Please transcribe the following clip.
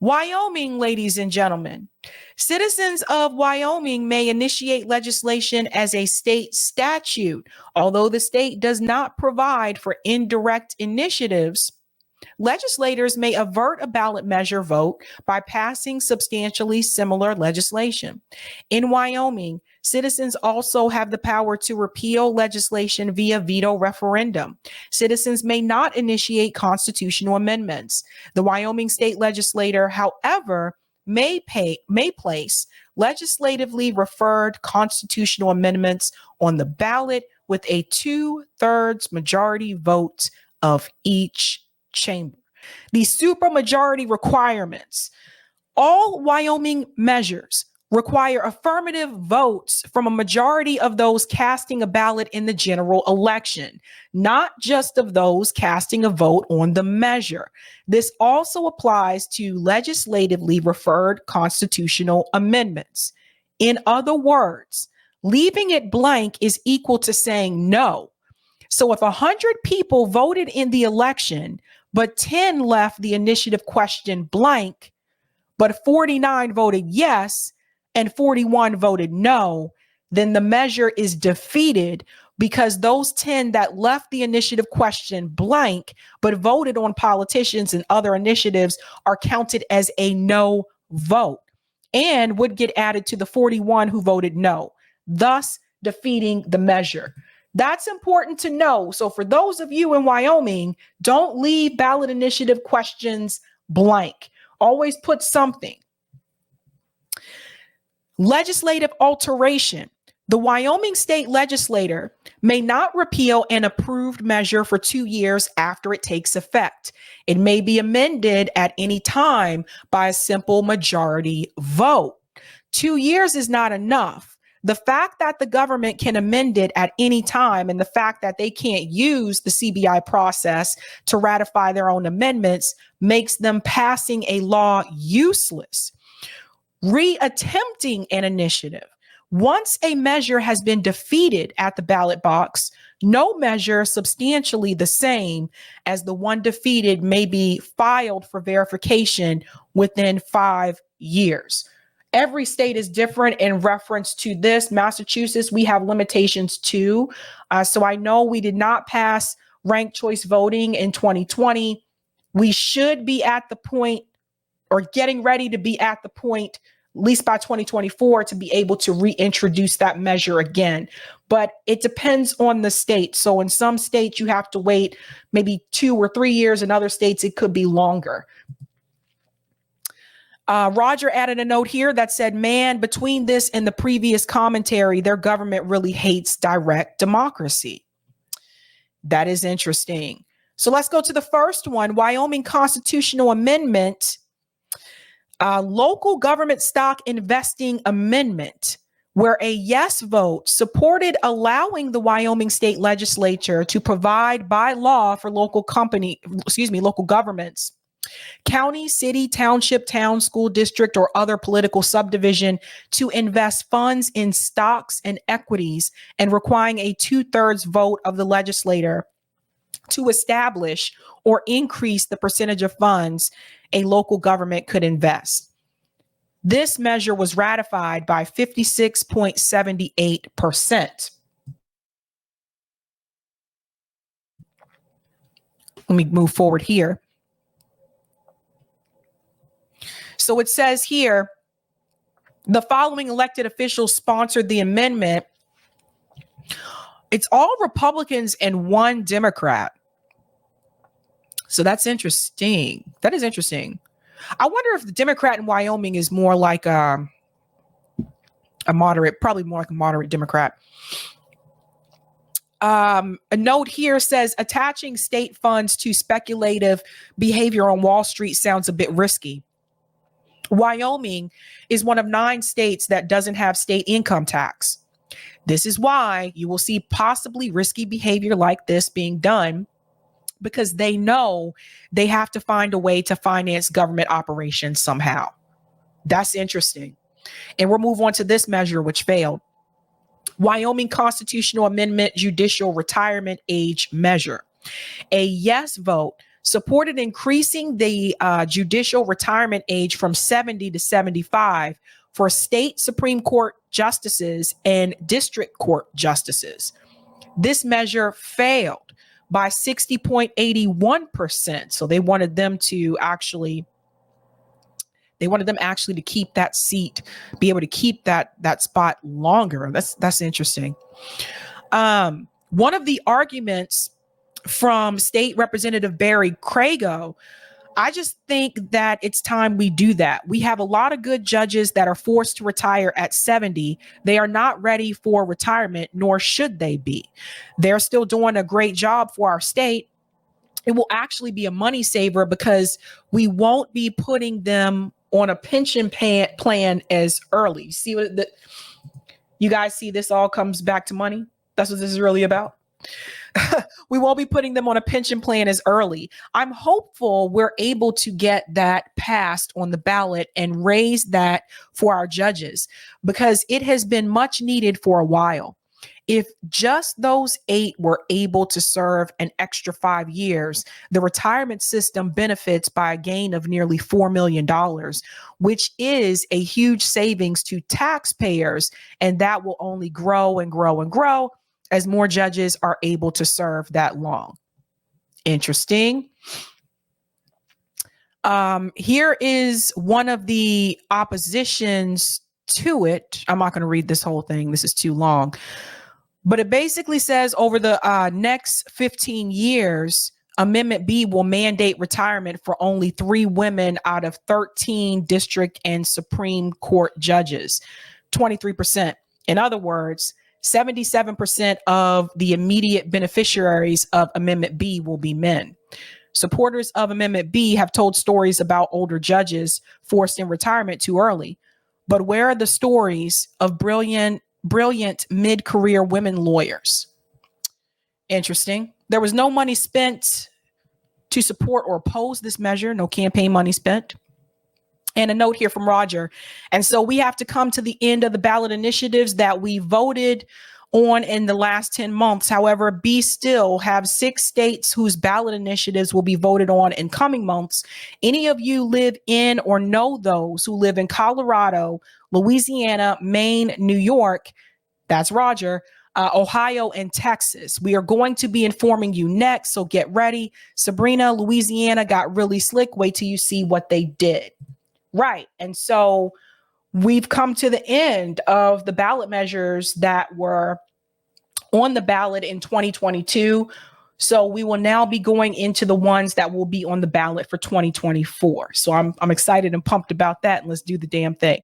Wyoming, ladies and gentlemen, citizens of Wyoming may initiate legislation as a state statute. Although the state does not provide for indirect initiatives, legislators may avert a ballot measure vote by passing substantially similar legislation. In Wyoming, citizens also have the power to repeal legislation via veto referendum. Citizens may not initiate constitutional amendments. The Wyoming state legislature, however, may place legislatively referred constitutional amendments on the ballot with a 2/3 majority vote of each chamber. These supermajority requirements, all Wyoming measures require affirmative votes from a majority of those casting a ballot in the general election, not just of those casting a vote on the measure. This also applies to legislatively referred constitutional amendments. In other words, leaving it blank is equal to saying no. So if 100 people voted in the election, but 10 left the initiative question blank, but 49 voted yes and 41 voted no, then the measure is defeated because those 10 that left the initiative question blank but voted on politicians and other initiatives are counted as a no vote and would get added to the 41 who voted no, thus defeating the measure. That's important to know. So for those of you in Wyoming, don't leave ballot initiative questions blank. Always put something. Legislative alteration. The Wyoming state legislature may not repeal an approved measure for 2 years after it takes effect. It may be amended at any time by a simple majority vote. 2 years is not enough. The fact that the government can amend it at any time and the fact that they can't use the CBI process to ratify their own amendments makes them passing a law useless. Reattempting an initiative. Once a measure has been defeated at the ballot box, no measure substantially the same as the one defeated may be filed for verification within 5 years. Every state is different in reference to this. Massachusetts, we have limitations too. So I know we did not pass ranked choice voting in 2020. We should be at the point or getting ready to be at the point, at least by 2024, to be able to reintroduce that measure again. But it depends on the state. So in some states, you have to wait maybe 2 or 3 years. In other states, it could be longer. Roger added a note here that said, man, between this and the previous commentary, their government really hates direct democracy. That is interesting. So let's go to the first one, Wyoming constitutional amendment, local government stock investing amendment, where a yes vote supported allowing the Wyoming state legislature to provide by law for local governments, county, city, township, town, school district, or other political subdivision to invest funds in stocks and equities and requiring a 2/3 vote of the legislator to establish or increase the percentage of funds a local government could invest. This measure was ratified by 56.78%. Let me move forward here. So it says here, the following elected officials sponsored the amendment. It's all Republicans and 1 Democrat. So that's interesting. That is interesting. I wonder if the Democrat in Wyoming is more like a moderate, probably more like a moderate Democrat. A note here says attaching state funds to speculative behavior on Wall Street sounds a bit risky. Wyoming is one of 9 states that doesn't have state income tax. This is why you will see possibly risky behavior like this being done, because they know they have to find a way to finance government operations somehow. That's interesting. And we'll move on to this measure, which failed. Wyoming constitutional amendment, judicial retirement age measure. A yes vote supported increasing the judicial retirement age from 70 to 75 for state Supreme Court justices and district court justices. This measure failed by 60.81%. So they wanted them actually to keep that seat, be able to keep that spot longer. That's interesting. One of the arguments from State Representative Barry Crago, I just think that it's time we do that. We have a lot of good judges that are forced to retire at 70. They are not ready for retirement, nor should they be. They're still doing a great job for our state. It will actually be a money saver because we won't be putting them on a pension plan as early. See what you guys see? This all comes back to money. That's what this is really about. We won't be putting them on a pension plan as early. I'm hopeful we're able to get that passed on the ballot and raise that for our judges because it has been much needed for a while. If just those 8 were able to serve an extra 5 years, the retirement system benefits by a gain of nearly $4 million, which is a huge savings to taxpayers. And that will only grow and grow and grow as more judges are able to serve that long. Interesting. Here is one of the oppositions to it. I'm not going to read this whole thing. This is too long. But it basically says over the next 15 years, Amendment B will mandate retirement for only 3 women out of 13 district and Supreme Court judges, 23%. In other words, 77% of the immediate beneficiaries of Amendment B will be men. Supporters of Amendment B have told stories about older judges forced in retirement too early. But where are the stories of brilliant mid-career women lawyers? Interesting. There was no money spent to support or oppose this measure, no campaign money spent. And a note here from Roger. And so we have to come to the end of the ballot initiatives that we voted on in the last 10 months. However, B still have 6 states whose ballot initiatives will be voted on in coming months. Any of you live in or know those who live in Colorado, Louisiana, Maine, New York, that's Roger, Ohio, and Texas. We are going to be informing you next, so get ready. Sabrina, Louisiana got really slick. Wait till you see what they did. Right. And so we've come to the end of the ballot measures that were on the ballot in 2022. So we will now be going into the ones that will be on the ballot for 2024. So I'm excited and pumped about that. And let's do the damn thing.